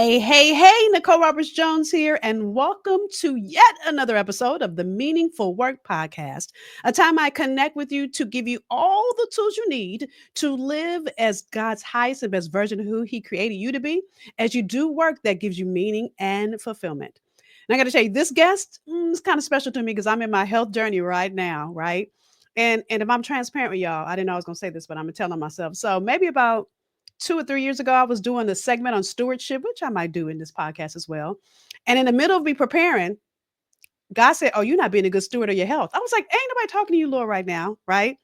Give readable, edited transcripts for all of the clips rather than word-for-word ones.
Hey, Nicole Roberts Jones here, and welcome to yet another episode of the Meaningful Work Podcast. A time I connect with you to give you all the tools you need to live as God's highest and best version of who He created you to be as you do work that gives you meaning and fulfillment. And I got to tell you, this guest is kind of special to me because I'm in my health journey right now, right? And if I'm transparent with y'all, I didn't know I was going to say this, but I'm telling myself. So maybe about 2 or 3 years ago, I was doing a segment on stewardship, which I might do in this podcast as well. And in the middle of me preparing, God said, "Oh, you're not being a good steward of your health." I was like, "Ain't nobody talking to you, Lord, right now." Right.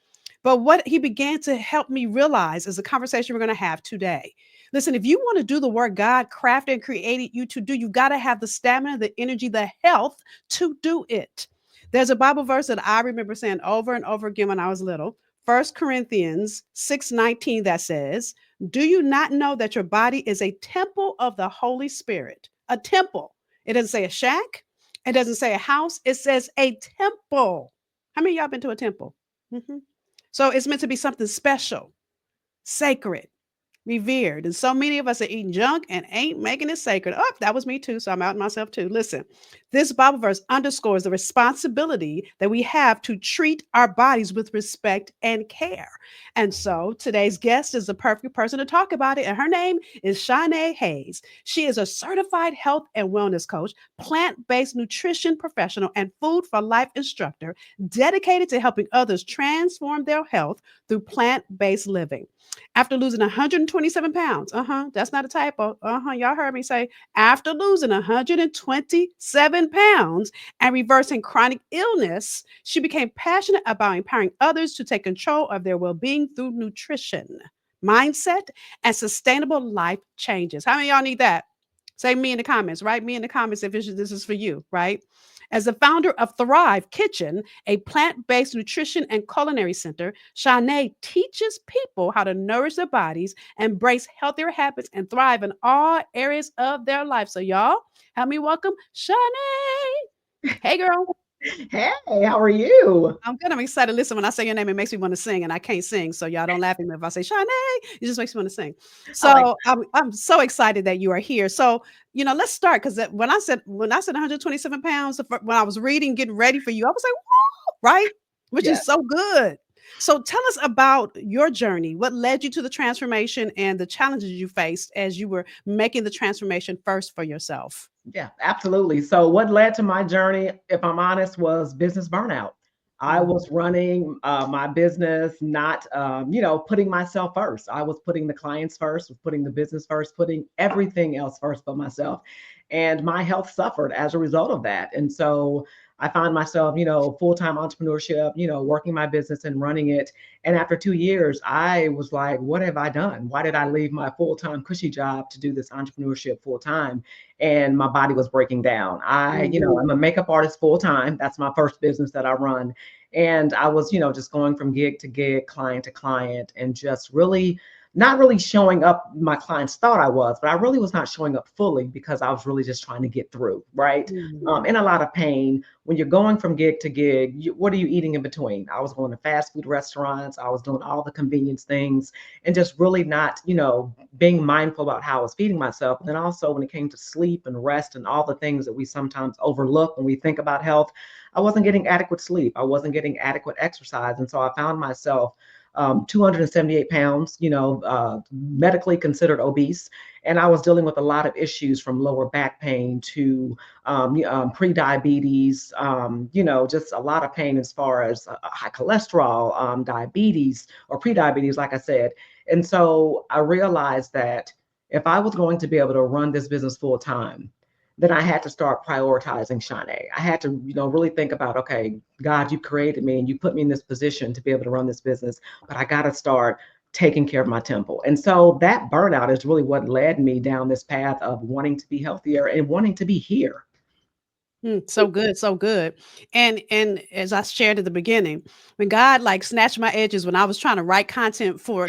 But what he began to help me realize is the conversation we're going to have today. Listen, if you want to do the work God crafted and created you to do, you got to have the stamina, the energy, the health to do it. There's a Bible verse that I remember saying over and over again when I was little. 1 Corinthians 6:19 that says, "Do you not know that your body is a temple of the Holy Spirit?" A temple. It doesn't say a shack. It doesn't say a house. It says a temple. How many of y'all been to a temple? Mhm. So it's meant to be something special, sacred, revered. And so many of us are eating junk and ain't making it sacred. Oh, that was me too. So I'm outing myself too. Listen, this Bible verse underscores the responsibility that we have to treat our bodies with respect and care. And so today's guest is the perfect person to talk about it. And her name is Shauné Hayes. She is a certified health and wellness coach, plant-based nutrition professional, and food for life instructor dedicated to helping others transform their health through plant-based living. After losing 127 pounds, that's not a typo. Y'all heard me say, after losing 127 pounds and reversing chronic illness, she became passionate about empowering others to take control of their well being through nutrition, mindset, and sustainable life changes. How many of y'all need that? Say me in the comments, right? Me in the comments if this is for you, right? As the founder of Thrive Kitchen, a plant based nutrition and culinary center, Shauné teaches people how to nourish their bodies, embrace healthier habits, and thrive in all areas of their life. So, y'all, help me welcome Shauné. Hey, girl. Hey, how are you? I'm good. I'm excited. Listen, when I say your name, it makes me want to sing, and I can't sing. So, y'all don't laugh at me if I say Shauné. It just makes me want to sing. I like So, I'm so excited that you are here. So, let's start because when I said 127 pounds, when I was reading, getting ready for you, I was like, right? Which yeah. is so good. So tell us about your journey. What led you to the transformation and the challenges you faced as you were making the transformation first for yourself? Yeah, absolutely. So, what led to my journey, if I'm honest, was business burnout. I Mm, was running my business, not, putting myself first. I was putting the clients first, was putting the business first, putting everything else first but myself. And my health suffered as a result of that. And so I found myself, full time entrepreneurship, working my business and running it. And after 2 years, I was like, what have I done? Why did I leave my full time cushy job to do this entrepreneurship full time? And my body was breaking down. mhm, I'm a makeup artist full time. That's my first business that I run. And I was, just going from gig to gig, client to client, and just really not really showing up. My clients thought I was, but I really was not showing up fully because I was really just trying to get through, right? mhm, In a lot of pain. When you're going from gig to gig, what are you eating in between? I was going to fast food restaurants. I was doing all the convenience things and just really not, being mindful about how I was feeding myself. And then also when it came to sleep and rest and all the things that we sometimes overlook when we think about health, I wasn't getting adequate sleep. I wasn't getting adequate exercise. And so I found myself 278 pounds, medically considered obese. And I was dealing with a lot of issues from lower back pain to pre-diabetes, just a lot of pain as far as high cholesterol, diabetes or pre-diabetes, like I said. And so I realized that if I was going to be able to run this business full time, then I had to start prioritizing Shauné. I had to, really think about, okay, God, you created me and you put me in this position to be able to run this business, but I got to start taking care of my temple. And so that burnout is really what led me down this path of wanting to be healthier and wanting to be here. so good, so good. And as I shared at the beginning, when God like snatched my edges when I was trying to write content for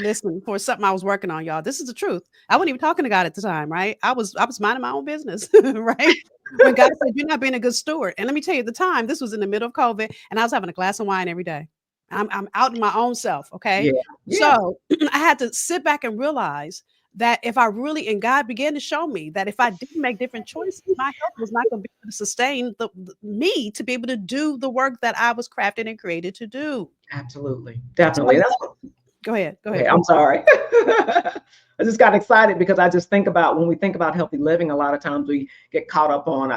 something I was working on, y'all. This is the truth. I wasn't even talking to God at the time, right? I was minding my own business, right? When God said, "You're not being a good steward." And let me tell you, at the time, this was in the middle of COVID, and I was having a glass of wine every day. I'm out in my own self, okay? Yeah. Yeah. So I had to sit back and realize that if I really, and God began to show me that if I didn't make different choices, my health was not going to be able to sustain me to be able to do the work that I was crafted and created to do. Absolutely. So Definitely. That's what, go ahead. Go okay, ahead. I'm sorry. I just got excited because I just think about when we think about healthy living, a lot of times we get caught up on,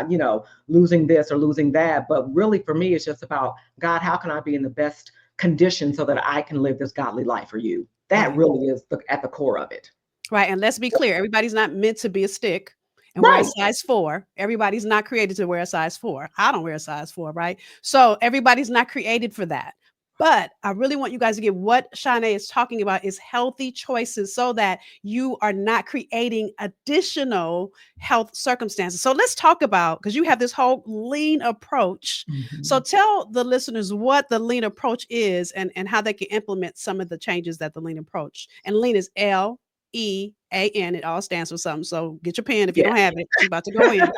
losing this or losing that. But really, for me, it's just about God, how can I be in the best condition so that I can live this godly life for you? That Right. really is at the core of it. Right. And let's be clear, everybody's not meant to be a stick and wear a Right. size 4. Everybody's not created to wear a size 4. I don't wear a size 4, right? So everybody's not created for that. But I really want you guys to get what Shauné is talking about is healthy choices so that you are not creating additional health circumstances. So let's talk about, because you have this whole lean approach. So Mhm. tell the listeners what the lean approach is and how they can implement some of the changes that the lean approach. And lean is L.E.A.N. It all stands for something. So get your pen if you Yeah. don't have it. She's about to go in.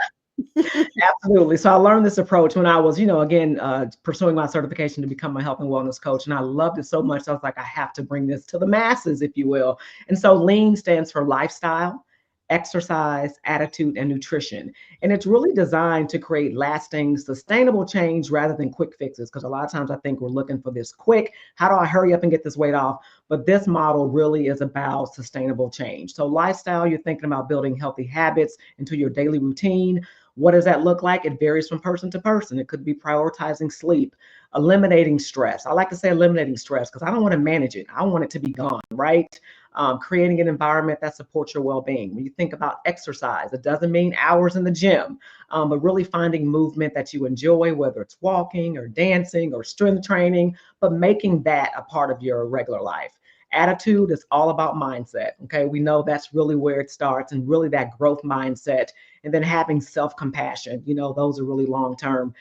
Absolutely. So I learned this approach when I was, again, pursuing my certification to become a health and wellness coach. And I loved it so much. I was like, I have to bring this to the masses, if you will. And so LEAN stands for lifestyle, exercise, attitude, and nutrition. And it's really designed to create lasting, sustainable change rather than quick fixes. Because a lot of times I think we're looking for this quick, how do I hurry up and get this weight off? But this model really is about sustainable change. So lifestyle, you're thinking about building healthy habits into your daily routine. What does that look like? It varies from person to person. It could be prioritizing sleep, eliminating stress. I like to say eliminating stress because I don't want to manage it. I want it to be gone, right? Creating an environment that supports your well being. When you think about exercise, it doesn't mean hours in the gym, but really finding movement that you enjoy, whether it's walking or dancing or strength training, but making that a part of your regular life. Attitude is all about mindset. Okay. We know that's really where it starts and really that growth mindset. And then having self compassion, those are really long term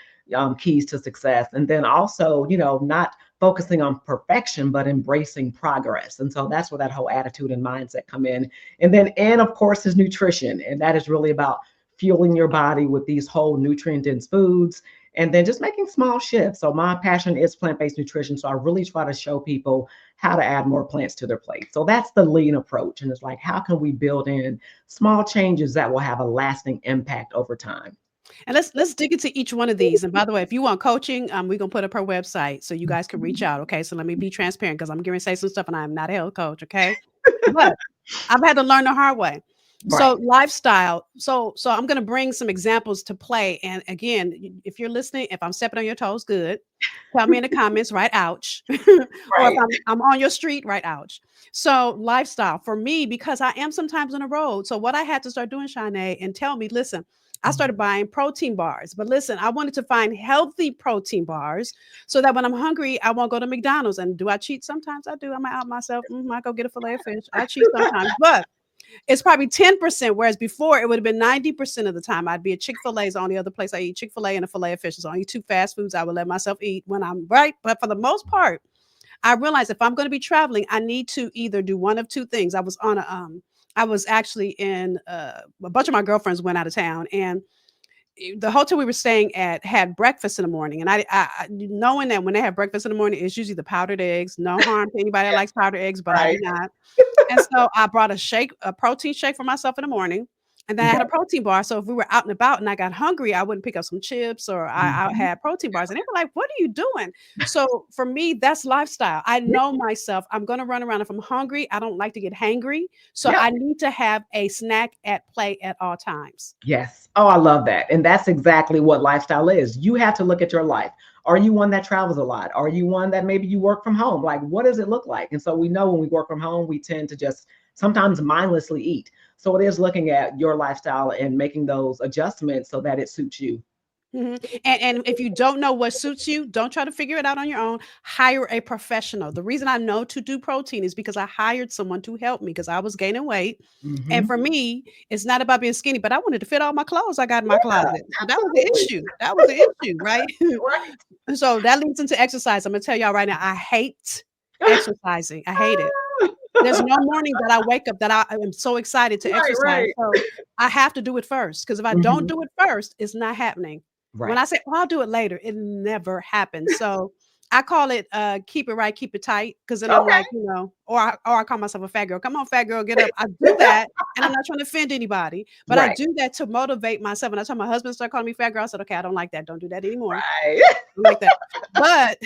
keys to success. And then also, not focusing on perfection, but embracing progress. And so that's where that whole attitude and mindset come in. And of course, is nutrition. And that is really about fueling your body with these whole nutrient dense foods and then just making small shifts. So my passion is plant-based nutrition. So I really try to show people how to add more plants to their plate. So that's the lean approach. And it's like, how can we build in small changes that will have a lasting impact over time? And let's dig into each one of these. And by the way, if you want coaching, we're gonna put up her website so you guys can reach out. Okay. So let me be transparent because I'm going to say some stuff and I'm not a health coach. Okay. But I've had to learn the hard way. So Right. lifestyle. So I'm going to bring some examples to play. And again, if you're listening, if I'm stepping on your toes, good. Tell me in the comments, right? Ouch. Or if Right. I'm on your street, right? Ouch. So lifestyle for me, because I am sometimes on the road. So what I had to start doing, Shauné, and tell me, listen, I started buying protein bars. But listen, I wanted to find healthy protein bars so that when I'm hungry, I won't go to McDonald's. And do I cheat? Sometimes I do. I might out myself. I go get a fillet of fish. I cheat sometimes, but it's probably 10%, whereas before it would have been 90% of the time. I'd be at Chick-fil-A is the only other place I eat. Chick-fil-A and a fillet of fish is only two fast foods I would let myself eat when I'm right. But for the most part, I realized if I'm going to be traveling, I need to either do one of two things. I was actually in a bunch of my girlfriends went out of town, and the hotel we were staying at had breakfast in the morning, and knowing that when they have breakfast in the morning, it's usually the powdered eggs. No harm to anybody that likes powdered eggs, but I do Right. not. And so I brought a protein shake for myself in the morning, and then I had a Okay. protein bar. So if we were out and about and I got hungry, I wouldn't pick up some chips or I Mhm. had protein bars. And they were like, "What are you doing?" So for me, that's lifestyle. I know myself. I'm gonna run around if I'm hungry. I don't like to get hangry. So Yep. I need to have a snack at play at all times. Yes. Oh, I love that. And that's exactly what lifestyle is. You have to look at your life. Are you one that travels a lot? Are you one that maybe you work from home? Like, what does it look like? And so we know when we work from home, we tend to just sometimes mindlessly eat. So it is looking at your lifestyle and making those adjustments so that it suits you. Mhm. And if you don't know what suits you, don't try to figure it out on your own. Hire a professional. The reason I know to do protein is because I hired someone to help me because I was gaining weight. And Hmm. for me, it's not about being skinny, but I wanted to fit all my clothes I got in my Yeah, closet. So that was the absolutely. issue. That was the issue, right? Right. And so that leads into exercise. I'm gonna tell y'all right now, I hate exercising. I hate it. There's no morning that I wake up that I am so excited to Right, exercise, right. so I have to do it first. Because if I don't Hmm. do it first, it's not happening. When I Right. say, "Oh, I'll do it later," it never happens, so I call it keep it right, keep it tight. Cause then I'm Okay. like, or I call myself a fat girl. Come on, fat girl, get up. I do that. And I'm not trying to offend anybody, but I Right. do that to motivate myself. And I told my husband start calling me fat girl. I said, okay, I don't like that. Don't do that anymore. Right. Like that. But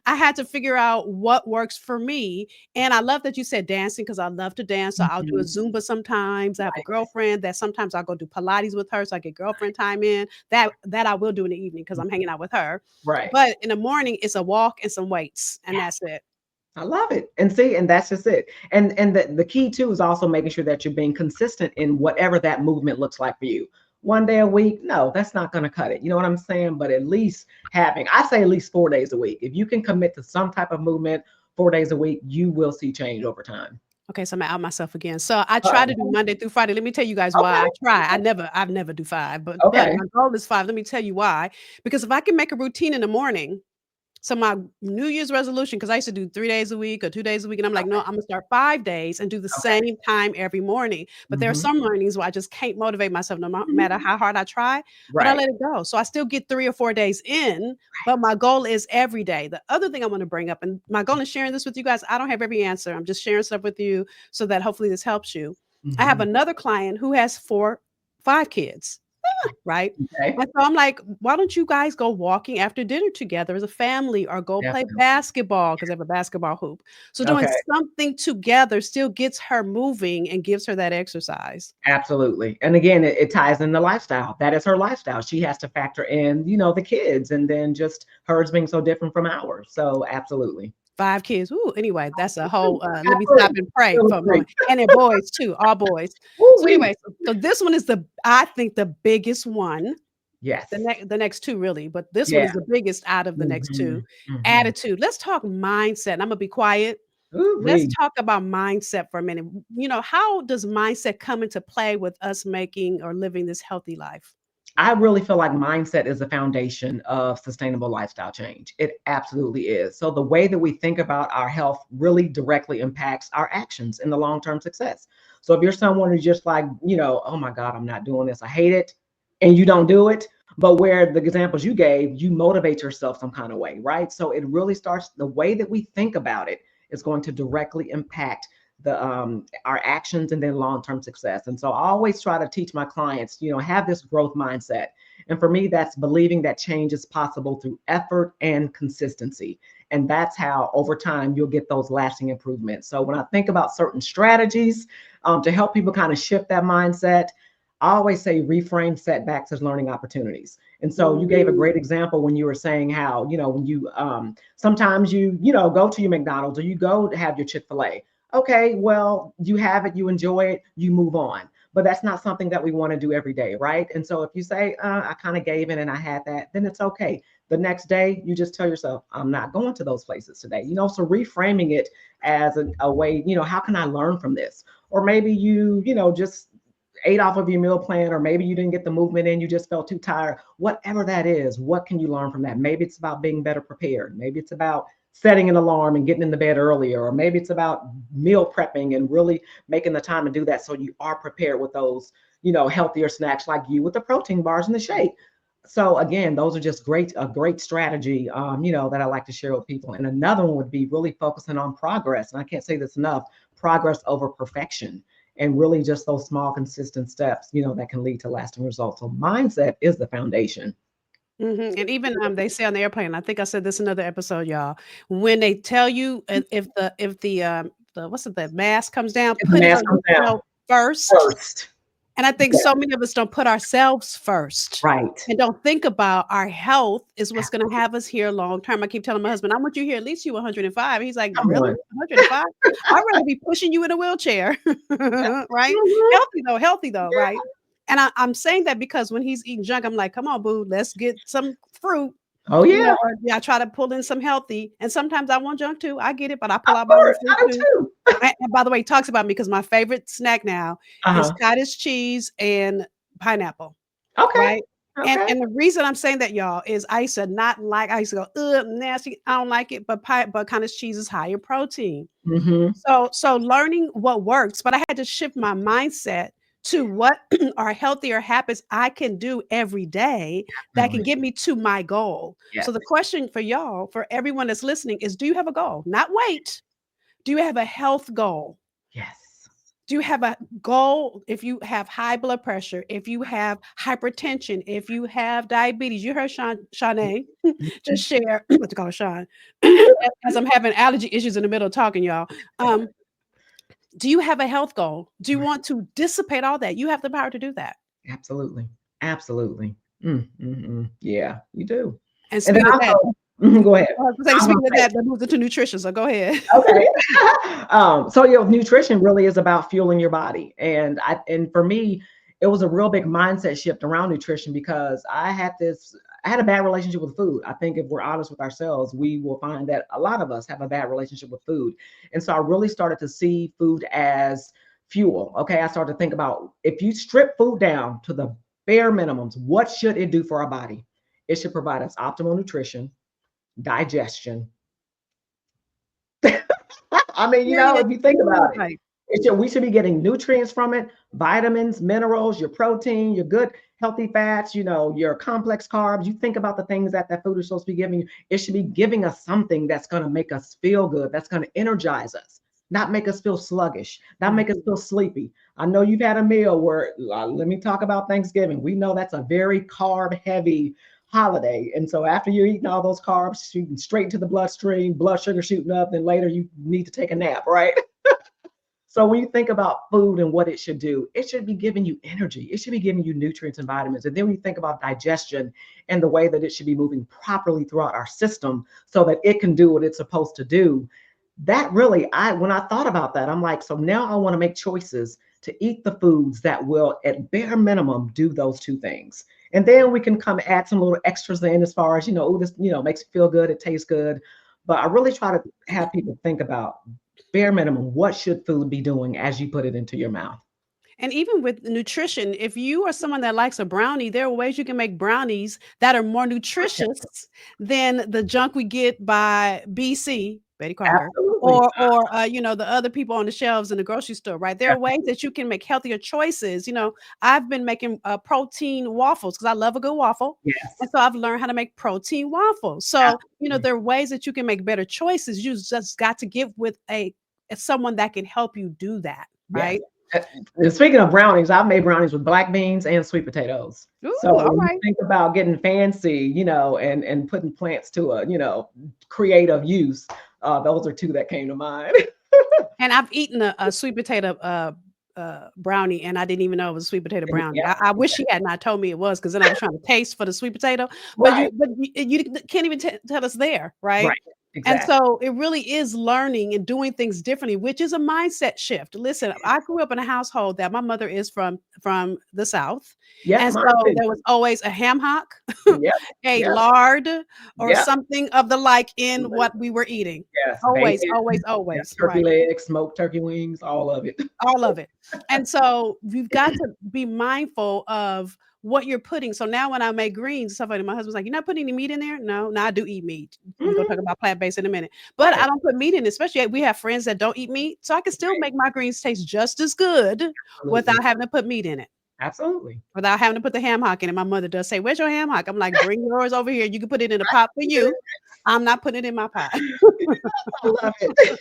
I had to figure out what works for me. And I love that you said dancing because I love to dance. So I'll do a Mhm. Zumba sometimes. I have a Right. girlfriend that sometimes I'll go do Pilates with her. So I get girlfriend time in. That I will do in the evening because I'm Mhm. hanging out with her. Right. But in the morning, it's a walk and some weights, and that's Yes. it. I love it. And see, and that's just it. And the key too is also making sure that you're being consistent in whatever that movement looks like for you. One day a week, no, that's not going to cut it. You know what I'm saying? But at least having, I say at least 4 days a week. If you can commit to some type of movement 4 days a week, you will see change over time. Okay, so I'm gonna out myself again. So I try to do Uh-oh. Monday through Friday. Let me tell you guys why Okay. I try. I've never do five, but Okay. my goal is five. Let me tell you why. Because if I can make a routine in the morning, so my New Year's resolution, because I used to do 3 days a week or 2 days a week, and I'm like, no, I'm gonna start 5 days and do the Okay. same time every morning. But there are Hmm. some mornings where I just can't motivate myself, no matter how hard I try. But I Right. let it go. So I still get 3 or 4 days in, but my goal is every day. The other thing I want to bring up, and my goal in sharing this with you guys, I don't have every answer. I'm just sharing stuff with you so that hopefully this helps you. I have Hmm. another client who has 5 kids, right? Okay. And so I'm like, why don't you guys go walking after dinner together as a family or go play Definitely. basketball because they have a basketball hoop. So doing Okay. something together still gets her moving and gives her that exercise. Absolutely. And again, it ties in the lifestyle. That is her lifestyle. She has to factor in, the kids and then just hers being so different from ours. So absolutely. 5 kids. Ooh, anyway, that's a whole let me stop Absolutely. and pray Feel for a free. moment. And they're boys too, all boys. Ooh So wee. anyway, so this one is I think the biggest one. The Yes. next the next 2 really, but this one Yeah. is the biggest out of the next 2. Mhm. Mhm. Attitude. Let's talk mindset. I'm gonna be quiet. Ooh Let's wee. talk about mindset for a minute. How does mindset come into play with us making or living this healthy life? I really feel like mindset is the foundation of sustainable lifestyle change. It absolutely is. So the way that we think about our health really directly impacts our actions in the long-term success. So if you're someone who's just like, oh my God, I'm not doing this, I hate it, and you don't do it, but where the examples you gave, you motivate yourself some kind of way, right? So it really starts the way that we think about it is going to directly impact the our actions and then long-term success. And so I always try to teach my clients, have this growth mindset. And for me, that's believing that change is possible through effort and consistency. And that's how over time you'll get those lasting improvements. So when I think about certain strategies to help people kind of shift that mindset, I always say reframe setbacks as learning opportunities. And so you Mm, gave a great example when you were saying how, when you sometimes you go to your McDonald's or you go to have your Chick-fil-A. Okay, well, you have it, you enjoy it, you move on. But that's not something that we want to do every day, right? And so if you say, I kind of gave in and I had that, then it's okay. The next day, you just tell yourself, I'm not going to those places today. So reframing it as a way, how can I learn from this? Or maybe just ate off of your meal plan, or maybe you didn't get the movement in, you just felt too tired. Whatever that is, what can you learn from that? Maybe it's about being better prepared. Maybe it's about setting an alarm and getting in the bed earlier, or maybe it's about meal prepping and really making the time to do that so you are prepared with those, healthier snacks like you with the protein bars and the shake. So again, those are just a great strategy, that I like to share with people. And another one would be really focusing on progress. And I can't say this enough, progress over perfection, and really just those small, consistent steps, that can lead to lasting results. So mindset is the foundation. mhm, and even, they say on the airplane, I think I said this in another episode, y'all, when they tell you if the what's it, the mask comes down, If the put it mask on comes down yourself first. first. And I think Yeah, so many of us don't put ourselves first right. and don't think about our health is what's gonna Absolutely. have us here long term. I keep telling my husband, "I want you here at least you 105." He's like, Come "Really? on. 105? I'd rather be pushing you in a wheelchair." Right? Mhm. Healthy though, Yeah. right? And I'm saying that because when he's eating junk, I'm like, "Come on, boo, let's get some fruit." Oh, yeah. Or yeah, I try to pull in some healthy, and sometimes I want junk too. I get it, but I pull Of out my little course. fruit I do too. too. And by the way, he talks about me because my favorite snack now is Uh-huh. cottage cheese and pineapple, Okay. right? And Okay. and the reason I'm saying that, y'all, is I used to go, "Ugh, nasty, I don't like it," but cottage cheese is high in protein. Mhm. So learning what works, but I had to shift my mindset to what are healthier habits I can do every day that can Definitely. get me to my goal. So the Yes. question for y'all, for everyone that's listening is, do you have a goal? Not weight. Do you have a health goal? Yes. Do you have a goal if you have high blood pressure, if you have hypertension, if you have diabetes? You heard Shauné just share, what to call her, Sean, as I'm having allergy issues in the middle of talking, y'all. Um, do you have a health goal? Do you Right. want to dissipate all that? You have the power to do that. Absolutely. Absolutely. Yeah, you do. And And then speaking of that, also, go ahead. I was gonna say, I was speaking of gonna that, that moves into nutrition. So go ahead. Okay. So nutrition really is about fueling your body, and for me, it was a real big mindset shift around nutrition because I had a bad relationship with food. I think if we're honest with ourselves, we will find that a lot of us have a bad relationship with food, and so I really started to see food as fuel. Okay, I started to think about if you strip food down to the bare minimums, what should it do for our body? It should provide us optimal nutrition, digestion. I mean, Yeah, yeah, if you think about it, right. we should be getting nutrients from it, vitamins, minerals, your protein, your good healthy fats, your complex carbs. You think about the things that that food is supposed to be giving you. It should be giving us something that's going to make us feel good, that's going to energize us, not make us feel sluggish, not make us Mhm. feel sleepy. I know you've had a meal where, let me talk about Thanksgiving. We know that's a very carb heavy holiday. And so after you're eating all those carbs, shooting straight to the bloodstream, blood sugar shooting up, then later you need to take a nap, right? So when you think about food and what it should do, it should be giving you energy. It should be giving you nutrients and vitamins. And then when you think about digestion and the way that it should be moving properly throughout our system so that it can do what it's supposed to do, that really, when I thought about that, I'm like, so now I want to make choices to eat the foods that will, at bare minimum, do those two things. And then we can come add some little extras in as far as, oh, this, makes you feel good, it tastes good. But I really try to have people think about bare minimum, what should food be doing as you put it into your mouth? And even with nutrition, if you are someone that likes a brownie, there are ways you can make brownies that are more nutritious than the junk we get by BC, Betty Crocker, Absolutely. or the other people on the shelves in the grocery store, right? There are ways that you can make healthier choices. I've been making protein waffles because I love a good waffle. And Yes, so I've learned how to make protein waffles. So, absolutely. there are ways that you can make better choices. You just got to get with someone that can help you do that, Yes. right? Uh, and speaking of brownies, I've made brownies with black beans and sweet potatoes. Ooh, So all when you right. think about getting fancy, and putting plants to a, creative use, those are two that came to mind. And I've eaten a sweet potato, brownie, and I didn't even know it was a sweet potato brownie. Yeah, I wish she had not told me it was, because then I was trying to taste for the sweet potato, but right, you can't even tell us there, right? right, And exactly. so it really is learning and doing things differently, which is a mindset shift. Listen, I grew up in a household that my mother is from the South, Yep, and mine so too. there was always a ham hock, Yep, a yep, lard, or yep. something of the like in what we were eating. Yes, Always, bacon, always, yep, always, turkey right. legs, smoked turkey wings, all of it. All of it. And so you've got to be mindful of what you're putting. So now when I make greens, stuff like that, my husband's like, "You're not putting any meat in there?" No, no, I do eat meat. We're gonna talk Mhm, about plant-based in a minute. But right, I don't put meat in it, especially we have friends that don't eat meat. So I can still right, make my greens taste just as good absolutely, without having to put meat in it, absolutely. without having to put the ham hock in it. My mother does say, "Where's your ham hock?" I'm like, "Bring yours over here. You can put it in a pot for you. I'm not putting it in my pot." I love it.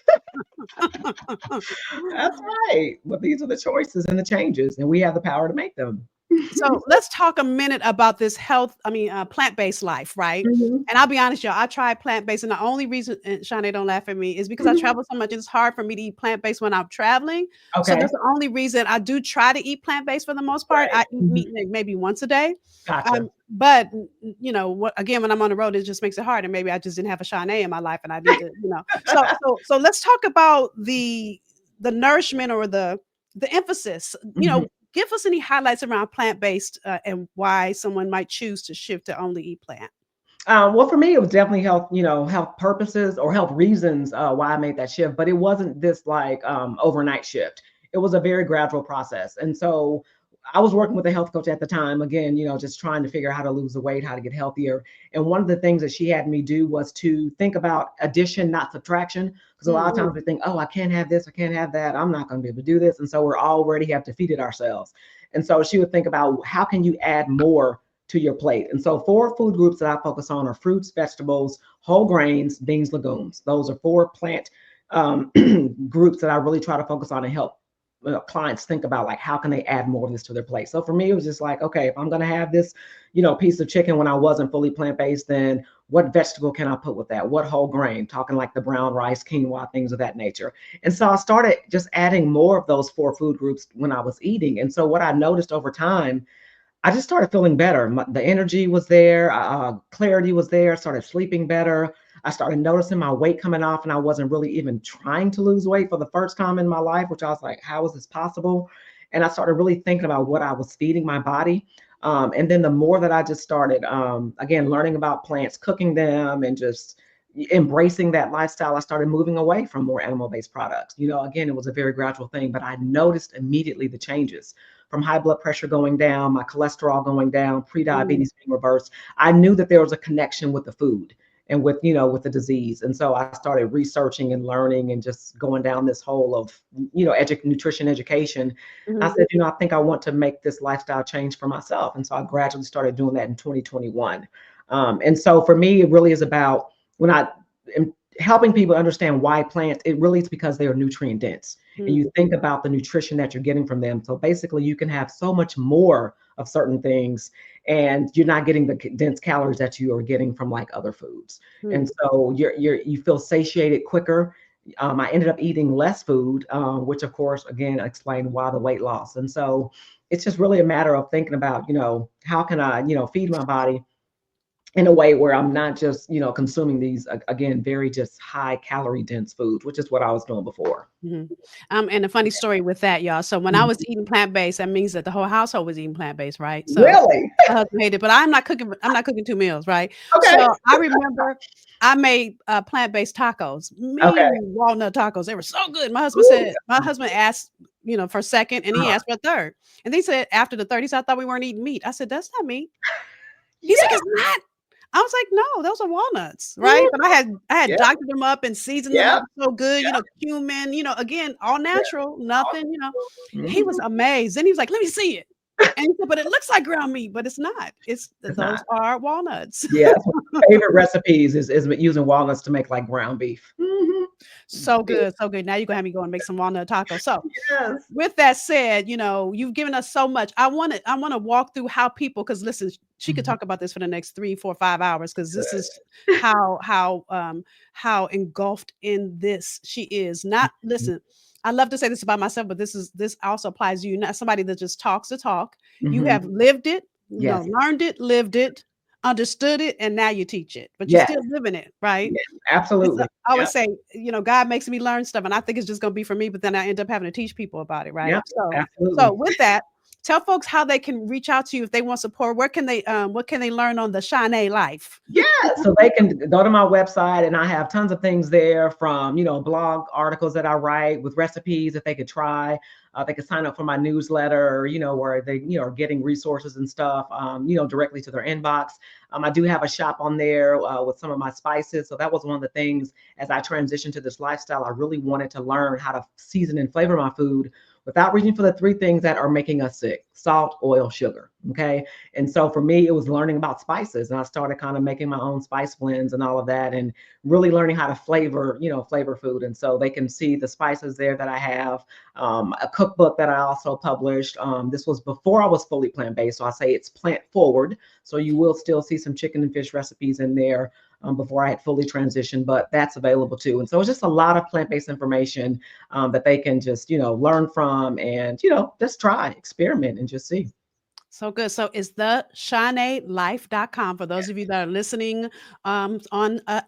That's right. But these are the choices and the changes, and we have the power to make them. So let's talk a minute about this plant-based life, right? Mhm, And I'll be honest, y'all, I tried plant-based, and the only reason, and Shauné, don't laugh at me, is because I mhm. travel so much. It's hard for me to eat plant-based when I'm traveling. So Okay, that's the only reason I do try to eat plant-based for the most part. right. I eat Mhm. meat maybe once a day. Gotcha. But again, when I'm on the road, it just makes it hard. And maybe I just didn't have a Shauné in my life, and I need to. So let's talk about the nourishment or the emphasis. Mhm. Give us any highlights around plant-based, and why someone might choose to shift to only eat plant. Well, for me, it was definitely health, health purposes or health reasons why I made that shift. But it wasn't this like overnight shift. It was a very gradual process. And so I was working with a health coach at the time, again, just trying to figure out how to lose the weight, how to get healthier. And one of the things that she had me do was to think about addition, not subtraction. Because a lot of Mm, times we think, oh, I can't have this, I can't have that, I'm not going to be able to do this. And so we're already have defeated ourselves. And so she would think about how can you add more to your plate. And so four food groups that I focus on are fruits, vegetables, whole grains, beans, legumes. Those are four plant um, groups that I really try to focus on and help clients think about, like, how can they add more of this to their plate. So for me, it was just like, okay, if I'm going to have this piece of chicken when I wasn't fully plant-based, then what vegetable can I put with that? What whole grain? Talking like the brown rice, quinoa, things of that nature. And so I started just adding more of those four food groups when I was eating. And so what I noticed over time, I just started feeling better. The energy was there, clarity was there. Started sleeping better. I started noticing my weight coming off, and I wasn't really even trying to lose weight for the first time in my life, which I was like, how is this possible? And I started really thinking about what I was feeding my body. And then the more that I just started, again, learning about plants, cooking them, and just embracing that lifestyle, I started moving away from more animal-based products. Again, it was a very gradual thing, but I noticed immediately the changes from high blood pressure going down, my cholesterol going down, mm, pre-diabetes being reversed. I knew that there was a connection with the food and with the disease. And so I started researching and learning and just going down this hole of, nutrition education. I mhm, said, I think I want to make this lifestyle change for myself. And so I gradually started doing that in 2021. And so for me, it really is about, when I am helping people understand why plants, it really is because they are nutrient dense, and mm, you think about the nutrition that you're getting from them. So basically, you can have so much more of certain things, and you're not getting the dense calories that you are getting from like other foods. And mm. so you feel satiated quicker. I ended up eating less food, which of course, again, explained why the weight loss. And so it's just really a matter of thinking about, how can I, feed my body in a way where I'm not just, consuming these, again, very just high calorie dense foods, which is what I was doing before. Mhm. And a funny story with that, y'all. So when I was eating plant-based, that means that the whole household was eating plant-based, right? So Really? my husband hated, but I'm not cooking 2 meals, right? So Okay. I remember I made, plant-based tacos, Okay. mean walnut tacos. They were so good. Ooh. My husband asked, for a second, and he Uh-huh. asked for a third. And they said after the third, he said, "I thought we weren't eating meat." I said, "That's not meat." He's like, Yeah. "It's not." I was like, "No, those are walnuts," right? Mhm. But I had Yeah. doctored them up and seasoned them Yeah. up so good, Yeah. cumin, again, all Yeah. natural, nothing, He was Mhm. amazed. Then he was like, "Let me see it." And he said, "But it looks like ground meat, but it's not. It's Those not. are walnuts." Yeah, it's one of my favorite recipes is using walnuts to make like ground beef. Mhm. So good, so good. Now you're gonna have me go and make some walnut tacos. So Yes. with that said, you've given us so much. I wanna walk through how people, because listen, she could Mhm. talk about this for the next 3, 4, 5 hours, because this is how engulfed in this she is. Not Mhm. listen, I love to say this about myself, but this also applies to you, not somebody that just talks the talk. You Mhm. have lived it, Yes. learned it, lived it, understood it, and now you teach it, but you're Yes. still living it, right? Yes. And so Absolutely. I Yeah. always say, God makes me learn stuff, and I think it's just gonna be for me, but then I end up having to teach people about it, right? Yeah. So Absolutely. with that, tell folks how they can reach out to you if they want support. What can they learn on the Shauné life? Yeah, so they can go to my website, and I have tons of things there, from, blog articles that I write with recipes that they could try. They could sign up for my newsletter, where they, are getting resources and stuff, directly to their inbox. I do have a shop on there with some of my spices. So that was one of the things as I transitioned to this lifestyle. I really wanted to learn how to season and flavor my food without reaching for the three things that are making us sick: salt, oil, sugar. Okay. And so for me, it was learning about spices, and I started kind of making my own spice blends and all of that, and really learning how to flavor food. And so they can see the spices there that I have, a cookbook that I also published. This was before I was fully plant-based. So I say it's plant forward. So you will still see some chicken and fish recipes in there, before I had fully transitioned, but that's available too. And so it's just a lot of plant-based information, that they can just, learn from, and, just try, experiment, and just see. So good. So it's the ShaunéLife.com for those of you that are listening on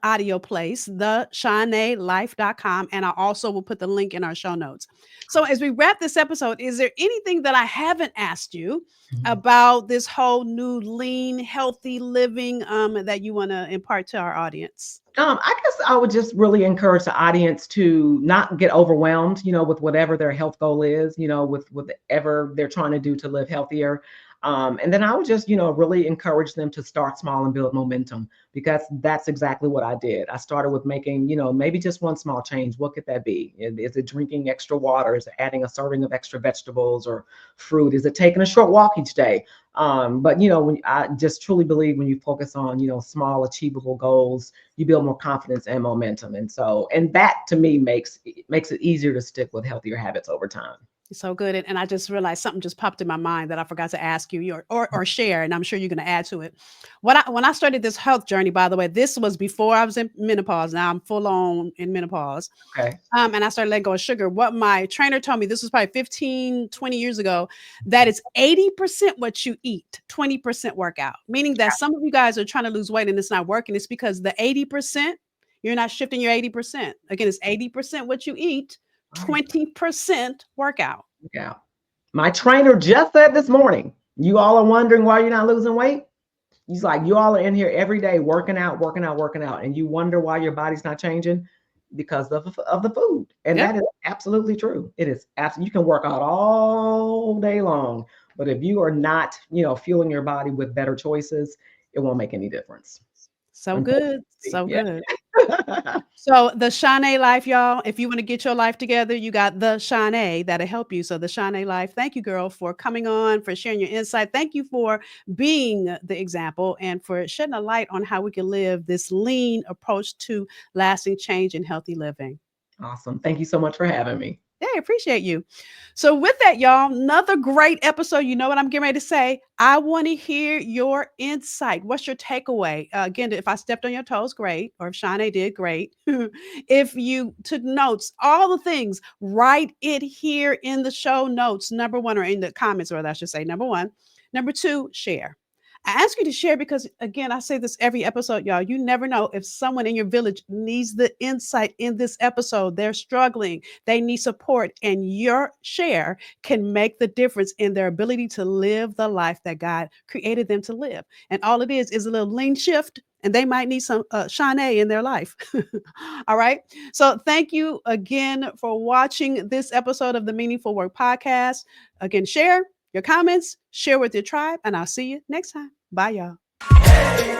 audio place, the ShaunéLife.com. And I also will put the link in our show notes. So as we wrap this episode, is there anything that I haven't asked you Mhm. about this whole new lean, healthy living that you want to impart to our audience? I guess I would just really encourage the audience to not get overwhelmed, with whatever their health goal is, with whatever they're trying to do to live healthier. And then I would just, really encourage them to start small and build momentum, because that's exactly what I did. I started with making, maybe just one small change. What could that be? Is it drinking extra water? Is it adding a serving of extra vegetables or fruit? Is it taking a short walk each day? But when I just truly believe, when you focus on, small achievable goals, you build more confidence and momentum. And that to me makes it easier to stick with healthier habits over time. So good. And I just realized something just popped in my mind that I forgot to ask you or share, and I'm sure you're going to add to it. When I started this health journey, by the way, this was before I was in menopause. Now I'm full on in menopause. Okay. And I started letting go of sugar. What my trainer told me, this was probably 15, 20 years ago, that it's 80% what you eat, 20% workout. Meaning that some of you guys are trying to lose weight and it's not working. It's because the 80%, you're not shifting your 80%. Again, it's 80% what you eat, Right. 20% workout. Yeah. My trainer just said this morning, you all are wondering why you're not losing weight. He's like, you all are in here every day working out, working out, working out, and you wonder why your body's not changing because of the food. And Yep. that is absolutely true. It is absolutely, you can work out all day long, but if you are not, fueling your body with better choices, it won't make any difference. So good. Unfortunately. So Yeah. good. So the Shauné Life, y'all, if you want to get your life together, you got the Shauné that'll help you. So the Shauné Life, thank you, girl, for coming on, for sharing your insight. Thank you for being the example and for shedding a light on how we can live this lean approach to lasting change and healthy living. Awesome. Thank you so much for having me. Yeah, I appreciate you. So, with that, y'all, another great episode. You know what I'm getting ready to say? I want to hear your insight. What's your takeaway? Again, if I stepped on your toes, great. Or if Shauné did, great. If you took notes, all the things, write it here in the show notes. Number one, or in the comments, or I should say, number one. Number two, share. I ask you to share because, again, I say this every episode, y'all. You never know if someone in your village needs the insight in this episode. They're struggling, they need support, and your share can make the difference in their ability to live the life that God created them to live. And all it is a little lean shift, and they might need some Shauné in their life. All right. So, thank you again for watching this episode of the Meaningful Work Podcast. Again, share your comments, share with your tribe, and I'll see you next time. Bye, y'all.